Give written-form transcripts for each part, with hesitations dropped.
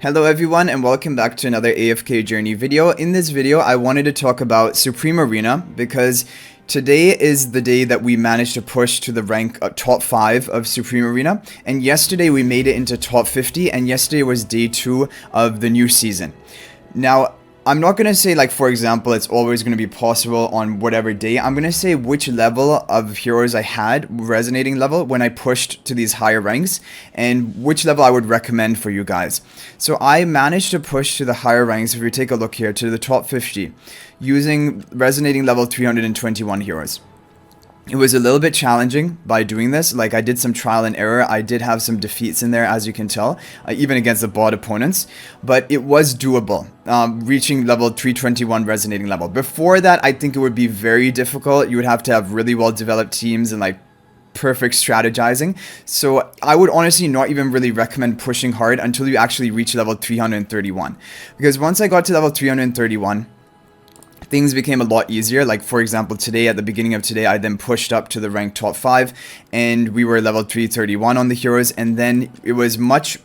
Hello everyone and welcome back to another AFK Journey video. In this video, I wanted to talk about Supreme Arena because today is the day that we managed to push to the rank top 5 of Supreme Arena, and yesterday we made it into top 50, and yesterday was day 2 of the new season. Now, I'm not going to say, like, for example, it's always going to be possible on whatever day. I'm going to say which level of heroes I had, resonating level, when I pushed to these higher ranks, and which level I would recommend for you guys. So I managed to push to the higher ranks, if we take a look here, to the top 50, using resonating level 321 heroes. It was a little bit challenging by doing this. Like, I did some trial and error. I did have some defeats in there, as you can tell, even against the bot opponents. But it was doable, reaching level 321 resonating level. Before that, I think it would be very difficult. You would have to have really well-developed teams and, like, perfect strategizing. So I would honestly not even really recommend pushing hard until you actually reach level 331. Because once I got to level 331, things became a lot easier. Like, for example, today, at the beginning of today, I then pushed up to the rank top 5 and we were level 331 on the heroes, and then it was much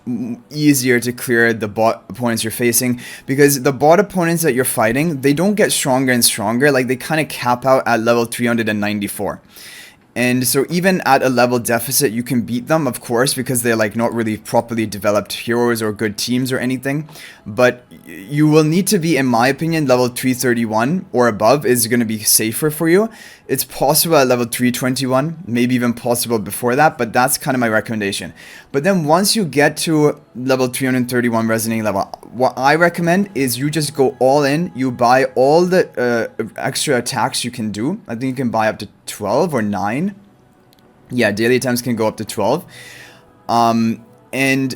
easier to clear the bot opponents you're facing, because the bot opponents that you're fighting, they don't get stronger and stronger. Like, they kind of cap out at level 394. And so even at a level deficit, you can beat them, of course, because they're, like, not really properly developed heroes or good teams or anything. But you will need to be, in my opinion, level 331 or above is going to be safer for you. It's possible at level 321, maybe even possible before that, but that's kind of my recommendation. But then once you get to level 331 resonating level, what I recommend is you just go all in. You buy all the extra attacks you can do. I think you can buy up to 12 or 9. Yeah, daily attempts can go up to 12. And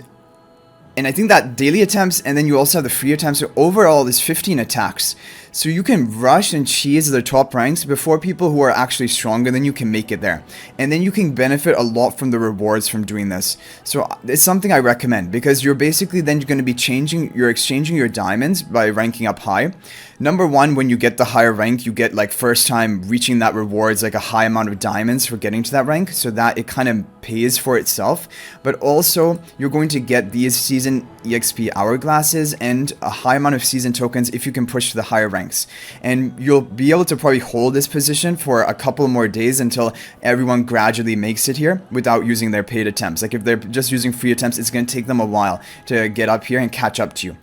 I think that daily attempts, and then you also have the free attempts, so overall there's 15 attacks. So you can rush and cheese the top ranks before people who are actually stronger than you can make it there. And then you can benefit a lot from the rewards from doing this. So it's something I recommend, because you're basically then going to be exchanging your diamonds by ranking up high. Number one, when you get the higher rank, you get, like, first time reaching that rewards, like a high amount of diamonds for getting to that rank, so that it kind of pays for itself. But also, you're going to get these season EXP hourglasses and a high amount of season tokens if you can push to the higher ranks. And you'll be able to probably hold this position for a couple more days until everyone gradually makes it here without using their paid attempts. Like, if they're just using free attempts, it's going to take them a while to get up here and catch up to you.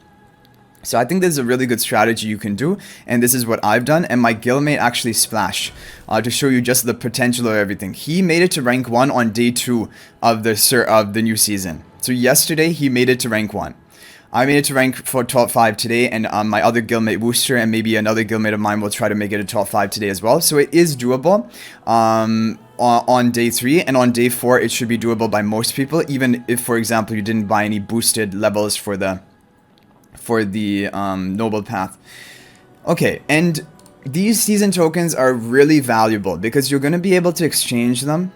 So I think this is a really good strategy you can do, and this is what I've done. And my guildmate actually Splash, to show you just the potential of everything. He made it to rank 1 on day 2 of the new season. So yesterday he made it to rank 1. I made it to rank for top 5 today, and my other guildmate Wooster and maybe another guildmate of mine will try to make it to top 5 today as well. So it is doable on day 3, and on day 4 it should be doable by most people, even if, for example, you didn't buy any boosted levels for the noble path. Okay, and these season tokens are really valuable because you're going to be able to exchange them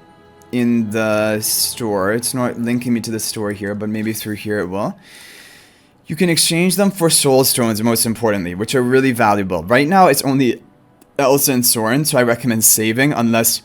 in the store. It's not linking me to the store here, but maybe through here it will. You can exchange them for soul stones, most importantly, which are really valuable. Right now it's only Elsa and Soren, so I recommend saving unless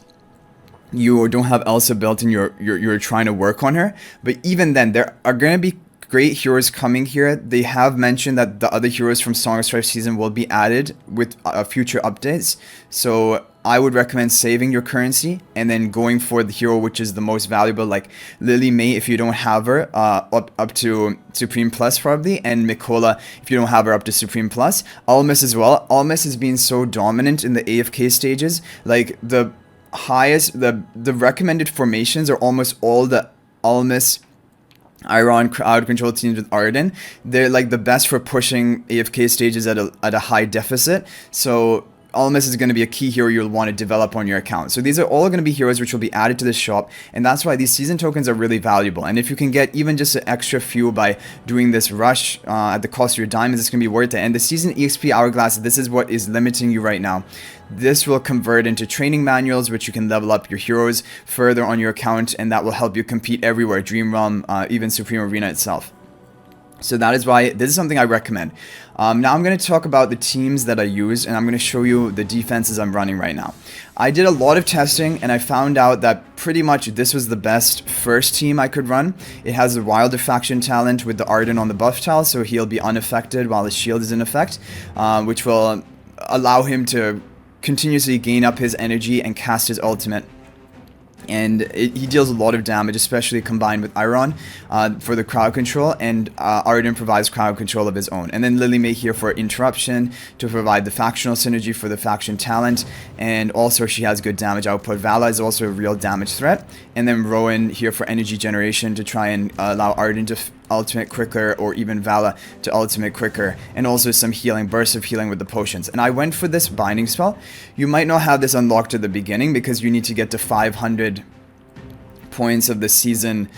you don't have Elsa built and you're trying to work on her. But even then, there are going to be great heroes coming here. They have mentioned that the other heroes from Song of Strife season will be added with future updates. So I would recommend saving your currency and then going for the hero which is the most valuable, like Lily May if you don't have her, up to Supreme Plus probably, and Mikola if you don't have her up to Supreme Plus. Almas as well. Almas has been so dominant in the AFK stages. Like, the highest, the recommended formations are almost all the Almas Iron crowd control teams with Arden. They're, like, the best for pushing AFK stages at a high deficit. So Almas is going to be a key hero you'll want to develop on your account. So these are all going to be heroes which will be added to the shop, and that's why these season tokens are really valuable. And if you can get even just an extra few by doing this rush at the cost of your diamonds, it's going to be worth it. And the season EXP hourglass, this is what is limiting you right now. This will convert into training manuals, which you can level up your heroes further on your account, and that will help you compete everywhere, Dream Realm, even Supreme Arena itself. So that is why this is something I recommend. Now I'm going to talk about the teams that I use, and I'm going to show you the defenses I'm running right now. I did a lot of testing, and I found out that pretty much this was the best first team I could run. It has the Wilder faction talent with the Arden on the buff tile, so he'll be unaffected while his shield is in effect, which will allow him to continuously gain up his energy and cast his ultimate. And he deals a lot of damage, especially combined with Iron for the crowd control, and Arden provides crowd control of his own. And then Lily May here for interruption to provide the factional synergy for the faction talent, and also she has good damage output. Vala is also a real damage threat, and then Rowan here for energy generation to try and allow Arden to ultimate quicker, or even Vala to ultimate quicker, and also some healing, bursts of healing with the potions. And I went for this binding spell. You might not have this unlocked at the beginning because you need to get to 500 points of the season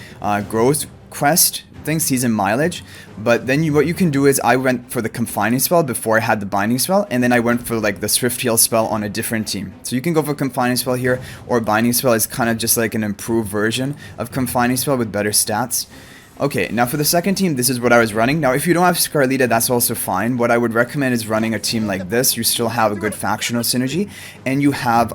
growth quest thing, season mileage. But then what you can do is I went for the confining spell before I had the binding spell, and then I went for like the swift heal spell on a different team. So you can go for confining spell here, or binding spell is kind of just like an improved version of confining spell with better stats. Okay, now for the second team, this is what I was running. Now, if you don't have Scarlita, that's also fine. What I would recommend is running a team like this. You still have a good factional synergy, and you have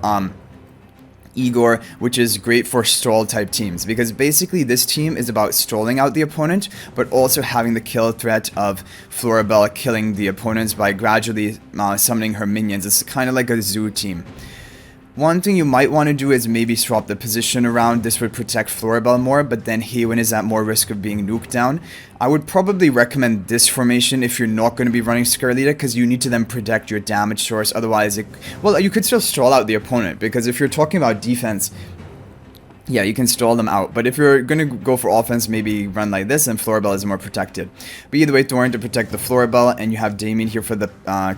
Igor, which is great for stall type teams, because basically this team is about stalling out the opponent, but also having the kill threat of Floribel killing the opponents by gradually summoning her minions. It's kind of like a zoo team. One thing you might want to do is maybe swap the position around. This would protect Floribel more, but then Haywin is at more risk of being nuked down. I would probably recommend this formation if you're not going to be running Scarlita, because you need to then protect your damage source. Otherwise, well, you could still stall out the opponent, because if you're talking about defense, yeah, you can stall them out. But if you're going to go for offense, maybe run like this, and Floribel is more protected. But either way, Thorin to protect the Floribel, and you have Damien here for the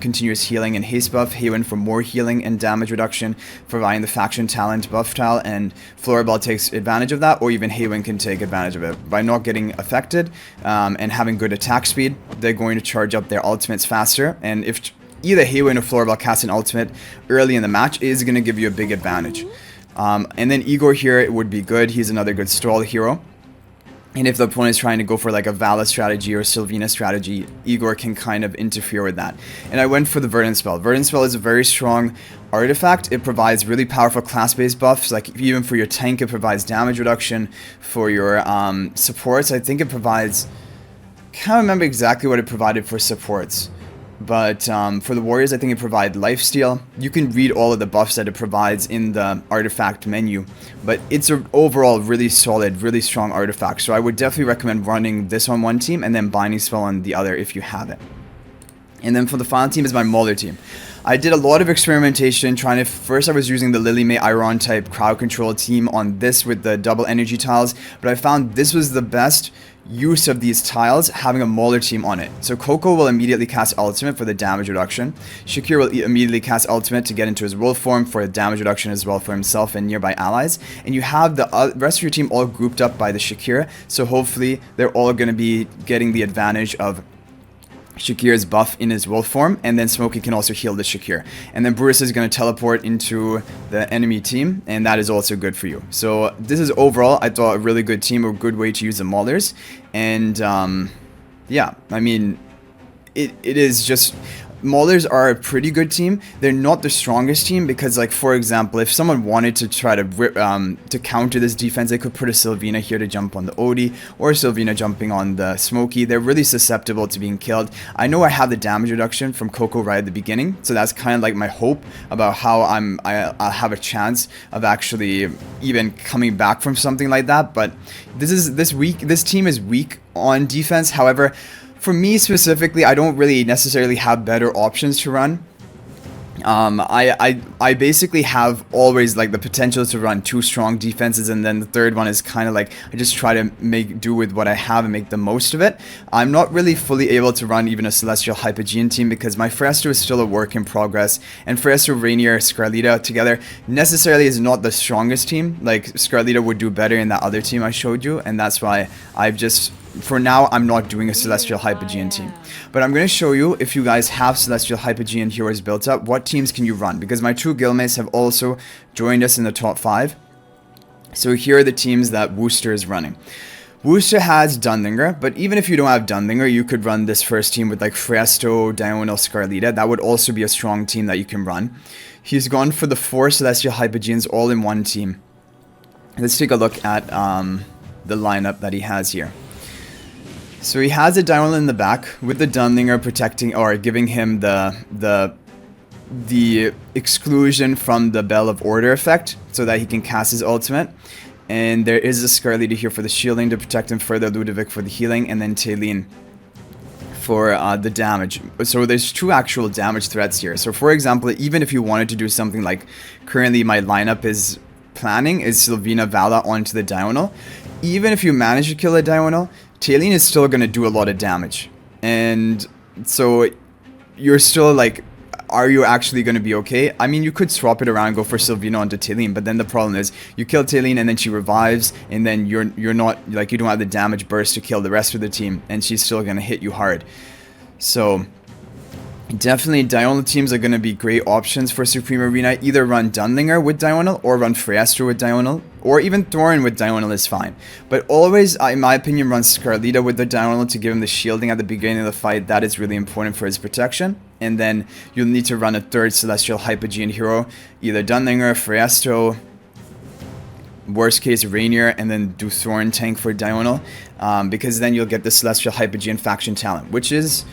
continuous healing and haste buff, Haywin for more healing and damage reduction, providing the faction talent buff tile, and Floribel takes advantage of that, or even Haywin can take advantage of it. By not getting affected and having good attack speed, they're going to charge up their ultimates faster, and if either Haywin or Floribel cast an ultimate early in the match, it is going to give you a big advantage. And then Igor here, it would be good. He's another good stall hero. And if the opponent is trying to go for like a Vala strategy or Sylvina strategy, Igor can kind of interfere with that. And I went for the Verdant Spell. Verdant Spell is a very strong artifact. It provides really powerful class-based buffs. Like even for your tank, it provides damage reduction. For your supports, I think it provides... Can't remember exactly what it provided for supports. But for the warriors, I think it provides lifesteal. You can read all of the buffs that it provides in the artifact menu. But it's an overall really solid, really strong artifact. So I would definitely recommend running this on one team and then binding spell on the other if you have it. And then for the final team is my Mauler team. I did a lot of experimentation trying to... First I was using the Lily May Iron type crowd control team on this with the double energy tiles. But I found this was the best use of these tiles, having a Mauler team on it. So Coco will immediately cast ultimate for the damage reduction. Shakir will immediately cast ultimate to get into his wolf form for damage reduction as well for himself and nearby allies. And you have the rest of your team all grouped up by the Shakir, so hopefully they're all going to be getting the advantage of Shakir's buff in his wolf form, and then Smokey can also heal the Shakir. And then Bruce is going to teleport into the enemy team, and that is also good for you. So this is overall, I thought, a really good team, a good way to use the Maulers. And yeah, I mean, it is just... Maulers are a pretty good team. They're not the strongest team because, like, for example, if someone wanted to try to counter this defense, they could put a Sylvina here to jump on the Odie, or a Sylvina jumping on the Smokey. They're really susceptible to being killed. I know I have the damage reduction from Coco right at the beginning, so that's kind of like my hope about how I'll have a chance of actually even coming back from something like that. But this team is weak on defense. However, for me specifically, I don't really necessarily have better options to run. I basically have always like the potential to run 2 strong defenses, and then the third one is kind of like I just try to make do with what I have and make the most of it. I'm not really fully able to run even a Celestial Hypogean team because my Fresto is still a work in progress, and Fresto, Rainier, Scarlita together necessarily is not the strongest team. Like Scarlita would do better in that other team I showed you, and that's why I've just... For now, I'm not doing a Celestial Hypogean team. But I'm going to show you, if you guys have Celestial Hypogean heroes built up, what teams can you run? Because my 2 guildmates have also joined us in the top 5. So here are the teams that Wooster is running. Worcester has Dunlinger, but even if you don't have Dunlinger, you could run this first team with like Fresto, Diagonal, Scarlita. That would also be a strong team that you can run. He's gone for the 4 Celestial Hypogenes all in one team. Let's take a look at the lineup that he has here. So he has a Diagonal in the back with the Dunlinger protecting or giving him the exclusion from the Bell of Order effect so that he can cast his ultimate. And there is a Scarlita here for the shielding to protect him further, Ludovic for the healing, and then Taylene for the damage. So there's 2 actual damage threats here. So for example, even if you wanted to do something like currently my lineup is planning is Sylvina Vala onto the Diagonal. Even if you manage to kill a Diagonal, Taylene is still going to do a lot of damage. And so you're still like, are you actually going to be okay? I mean, you could swap it around and go for Sylvina onto Taylene, but then the problem is you kill Taylene and then she revives, and then you're not, like, you don't have the damage burst to kill the rest of the team, and she's still going to hit you hard. So definitely Diagonal teams are going to be great options for Supreme Arena. Either run Dunlinger with Diagonal or run Freestro with Diagonal, or even Thorin with Diagonal is fine. But always, in my opinion, run Scarlita with the Diagonal to give him the shielding at the beginning of the fight. That is really important for his protection. And then you'll need to run a 3rd Celestial Hypogene hero, either Dunlinger, Freestro, worst case Rainier, and then do Thorin tank for Diagonal, because then you'll get the Celestial Hypogene faction talent, which is...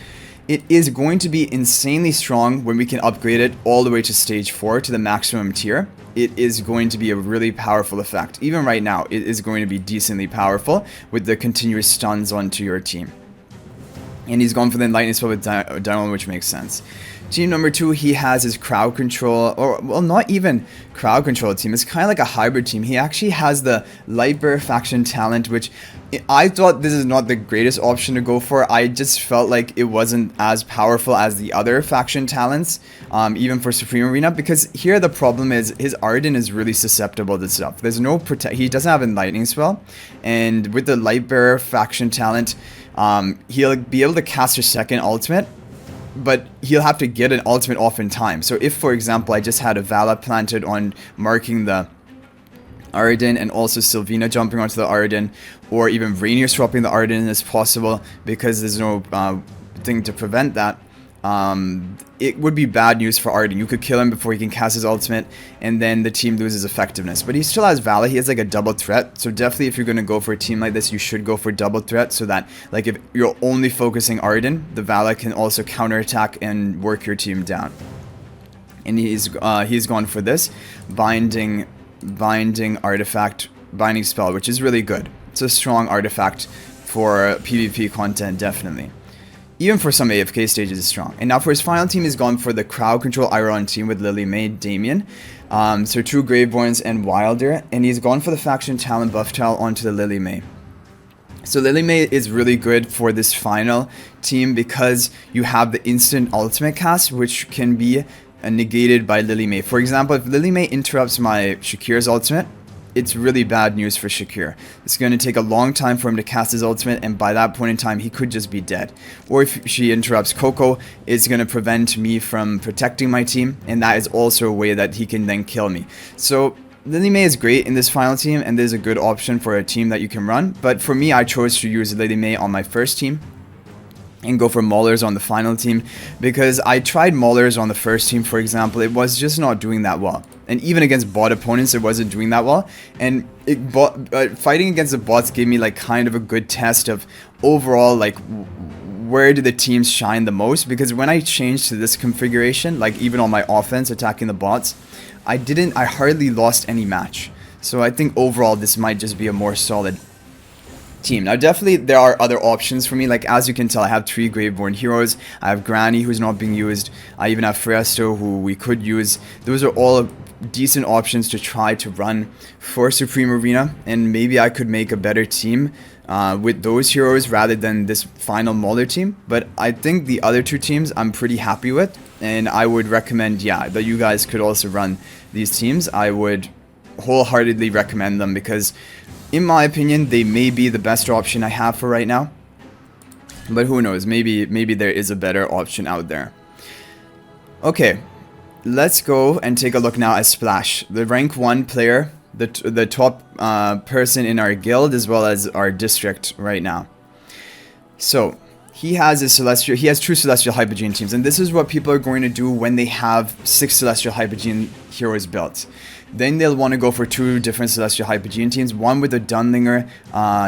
It is going to be insanely strong when we can upgrade it all the way to stage 4 to the maximum tier. It is going to be a really powerful effect. Even right now, it is going to be decently powerful with the continuous stuns onto your team. And he's gone for the lightning spell with Diagonal, which makes sense. Team number 2, he has his crowd control, or well, not even crowd control team. It's kind of like a hybrid team. He actually has the Lightbearer faction talent, which I thought this is not the greatest option to go for. I just felt like it wasn't as powerful as the other faction talents, even for Supreme Arena, because here the problem is his Arden is really susceptible to stuff. There's no he doesn't have a lightning spell, and with the Lightbearer faction talent, he'll be able to cast a second ultimate, but he'll have to get an ultimate off in time. So if, for example, I just had a Vala planted on marking the Arden and also Sylvina jumping onto the Arden, or even Rainier swapping the Arden is possible because there's no thing to prevent that, it would be bad news for Arden. You could kill him before he can cast his ultimate, and then the team loses effectiveness. But he still has Vala. He has like a double threat. So definitely if you're going to go for a team like this, you should go for double threat, so that like if you're only focusing Arden, the Vala can also counterattack and work your team down. And he's gone for this binding artifact, binding spell, which is really good. It's a strong artifact for PvP content, definitely. Even for some AFK stages, it's strong. And now for his final team, he's gone for the crowd control Iron team with Lily May, Damien. So 2 Graveborns and Wilder. And he's gone for the faction talent buff tile onto the Lily May. So Lily May is really good for this final team because you have the instant ultimate cast, which can be negated by Lily May. For example, if Lily May interrupts my Shakir's ultimate, it's really bad news for Shakir. It's going to take a long time for him to cast his ultimate, and by that point in time, he could just be dead. Or if she interrupts Coco, it's going to prevent me from protecting my team, and that is also a way that he can then kill me. So Lily May is great in this final team, and there's a good option for a team that you can run. But for me, I chose to use Lily May on my first team and go for Maulers on the final team, because I tried Maulers on the first team, for example. It was just not doing that well, and even against bot opponents it wasn't doing that well. And fighting against the bots gave me like kind of a good test of overall like where do the teams shine the most, because when I changed to this configuration, like even on my offense attacking the bots, I hardly lost any match. So I think overall this might just be a more solid team. Now definitely there are other options for me, like as you can tell I have 3 Graveborn heroes. I have Granny, who's not being used. I even have Fresto, who we could use. Those are all decent options to try to run for Supreme Arena, and maybe I could make a better team with those heroes rather than this final Mauler team. But I think the other 2 teams I'm pretty happy with, and I would recommend, yeah, that you guys could also run these teams. I would wholeheartedly recommend them because in my opinion, they may be the best option I have for right now. But who knows, maybe there is a better option out there. Okay, let's go and take a look now at Splash, the rank 1 player the top person in our guild as well as our district right now. So he has true Celestial Hypogean teams, and this is what people are going to do when they have 6 Celestial Hypogean heroes built. Then they'll want to go for 2 different Celestial Hypogean teams, one with a Dunlinger,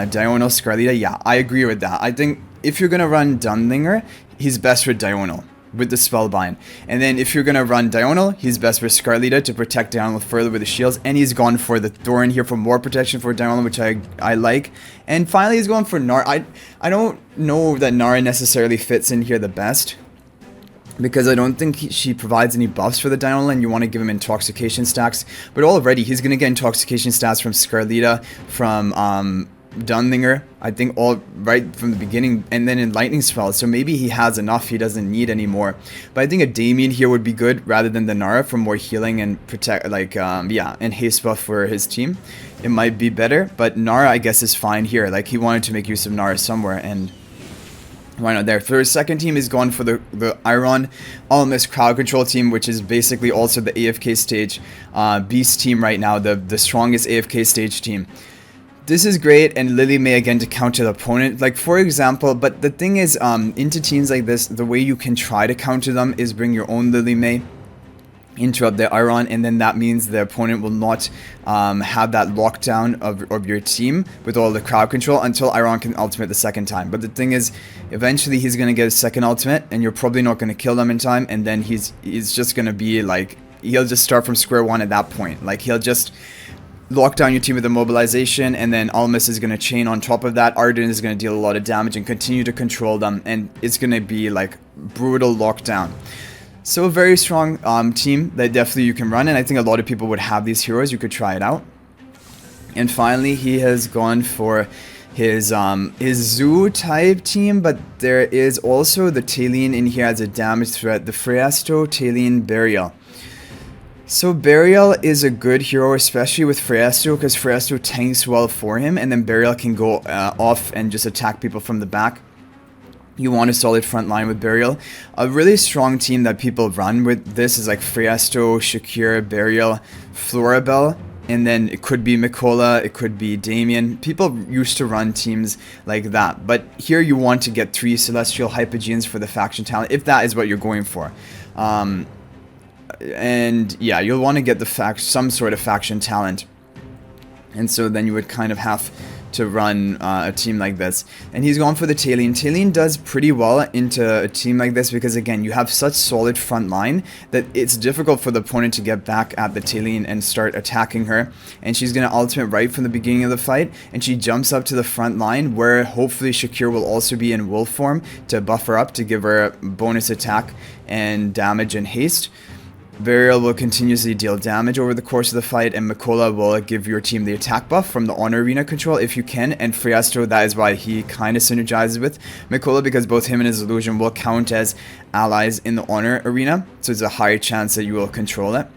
Diurnal, Scarlita. Yeah, I agree with that. I think if you're going to run Dunlinger, he's best with Diurnal, with the Spellbind. And then if you're going to run Diurnal, he's best with Scarlita to protect Diurnal further with the shields. And he's gone for the Thorn here for more protection for Diurnal, which I like. And finally, he's going for Nara. I don't know that Nara necessarily fits in here the best, because I don't think she provides any buffs for the Diurnal, and you want to give him Intoxication stacks. But already, he's going to get Intoxication stats from Scarlita, from Dunlinger, I think, all right from the beginning, and then in Lightning Spell. So maybe he has enough, he doesn't need anymore. But I think a Damien here would be good rather than the Nara for more healing and protect, like, yeah, and haste buff for his team. It might be better, but Nara, I guess, is fine here. Like, he wanted to make use of Nara somewhere, and why not there? For his second team, he's gone for the Iron Almas crowd control team, which is basically also the AFK stage beast team right now, the strongest AFK stage team. This is great, and Lily May again to counter the opponent. Like, for example, but the thing is, into teams like this, the way you can try to counter them is bring your own Lily May, interrupt their Iron, and then that means the opponent will not have that lockdown of your team with all the crowd control until Iron can ultimate the second time. But the thing is, eventually he's going to get a second ultimate, and you're probably not going to kill them in time, and then he's just going to be like, he'll just start from square one at that point. Like, he'll just lock down your team with immobilization, and then Almas is going to chain on top of that. Arden is going to deal a lot of damage and continue to control them, and it's going to be like brutal lockdown. So a very strong team that definitely you can run, and I think a lot of people would have these heroes. You could try it out. And finally, he has gone for his Zoo type team, but there is also the Talene in here as a damage threat, the Freyasto, Talene, Burial. So Burial is a good hero, especially with Freyasto, because Freyasto tanks well for him, and then Burial can go off and just attack people from the back. You want a solid front line with Burial. A really strong team that people run with this is like Freyasto, Shakir, Burial, Florabelle, and then it could be Mikola, it could be Damien. People used to run teams like that, but here you want to get 3 Celestial Hypogeans for the faction talent, if that is what you're going for. And yeah, you'll want to get some sort of faction talent, and so then you would kind of have to run a team like this. And he's gone for the Talene. Talene does pretty well into a team like this because, again, you have such solid front line that it's difficult for the opponent to get back at the Talene and start attacking her. And she's going to ultimate right from the beginning of the fight, and she jumps up to the front line where hopefully Shakir will also be in wolf form to buff her up to give her bonus attack and damage and haste. Burial will continuously deal damage over the course of the fight, and Mikola will give your team the attack buff from the Honor Arena control if you can, and Freyasto, that is why he kind of synergizes with Mikola, because both him and his illusion will count as allies in the Honor Arena, so there's a higher chance that you will control it.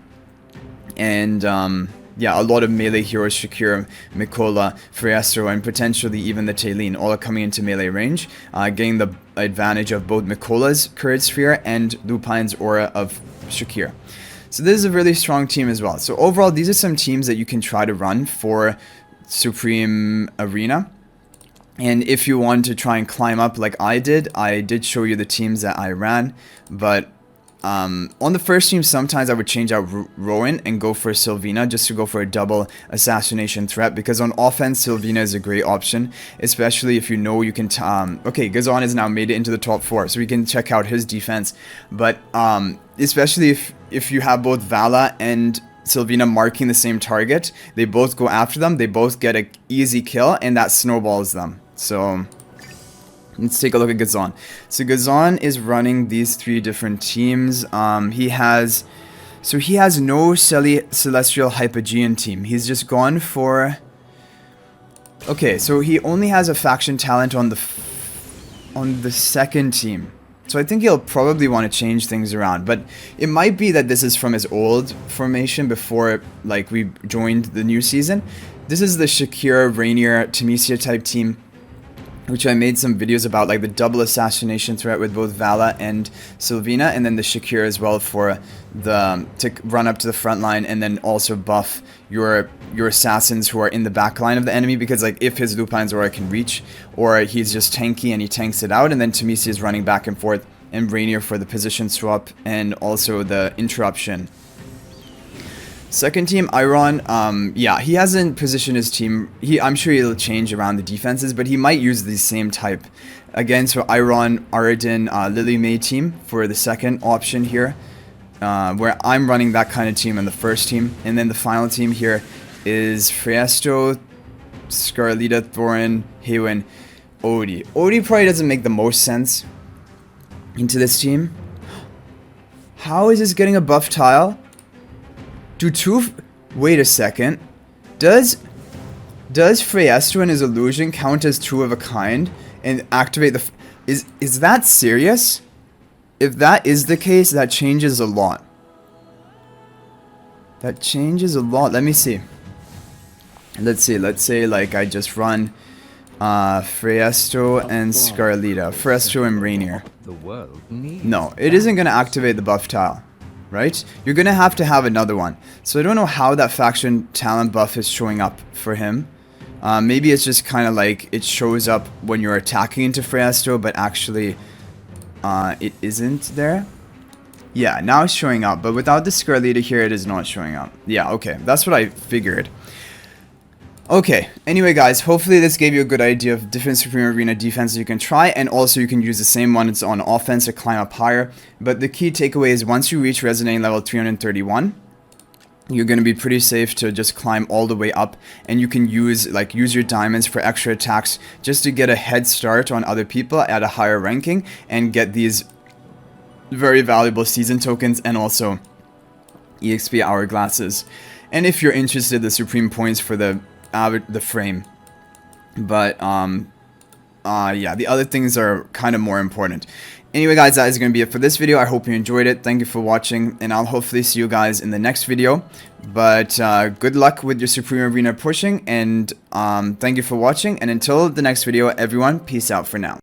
And yeah, a lot of melee heroes, Shakir, Mikola, Freyasto, and potentially even the Talene, all are coming into melee range, getting the advantage of both Mikola's Courage Sphere and Lupine's Aura of Shakir. So this is a really strong team as well. So overall, these are some teams that you can try to run for Supreme Arena. And if you want to try and climb up like I did show you the teams that I ran. But on the first team, sometimes I would change out Rowan and go for Sylvina just to go for a double assassination threat, because on offense, Sylvina is a great option, especially if you know you can... okay, Gazan has now made it into the top 4, so we can check out his defense. But especially if you have both Vala and Sylvina marking the same target, they both go after them, they both get an easy kill, and that snowballs them. So... let's take a look at Gazan. So Gazan is running these 3 different teams. He has no Celestial Hypogean team. He's just gone for... okay, so he only has a faction talent on the second team. So I think he'll probably want to change things around. But it might be that this is from his old formation before, like, we joined the new season. This is the Shakira, Rainier, Temesia type team. which I made some videos about, like the double assassination threat with both Vala and Sylvina, and then the Shakir as well for the to run up to the front line and then also buff your assassins who are in the back line of the enemy, because like if his Lupin's Aura can reach, or he's just tanky and he tanks it out, and then Tamisi is running back and forth, and Rainier for the position swap and also the interruption. Second team, Iron, yeah, he hasn't positioned his team. I'm sure he'll change around the defenses, but he might use the same type. Again, so Iron, Aradin, Lily May team for the second option here, where I'm running that kind of team on the first team. And then the final team here is Friesto, Scarlita, Thorin, Haywin, Odie. Odie probably doesn't make the most sense into this team. How is this getting a buff tile? Wait a second. Does Friesto and his illusion count as 2 of a kind and activate the... Is that serious? If that is the case, that changes a lot. That changes a lot. Let me see. Let's see. Let's say like I just run Friesto and Scarlita. Friesto and Rainier. No, it isn't going to activate the buff tile. Right? You're going to have another one. So I don't know how that faction talent buff is showing up for him. Maybe it's just kind of like it shows up when you're attacking into Friesto, but actually it isn't there. Yeah, now it's showing up, but without the Scarlita here, it is not showing up. Yeah, okay. That's what I figured. Okay, anyway guys, hopefully this gave you a good idea of different Supreme Arena defenses you can try, and also you can use the same one, it's on offense to climb up higher. But the key takeaway is once you reach resonating level 331, you're going to be pretty safe to just climb all the way up, and you can use your diamonds for extra attacks just to get a head start on other people at a higher ranking and get these very valuable season tokens and also EXP hourglasses. And if you're interested, the Supreme points for the frame. But yeah, the other things are kind of more important. Anyway guys, that is going to be it for this video. I hope you enjoyed it. Thank you for watching, and I'll hopefully see you guys in the next video. But good luck with your Supreme Arena pushing, and thank you for watching, and until the next video, everyone, peace out for now.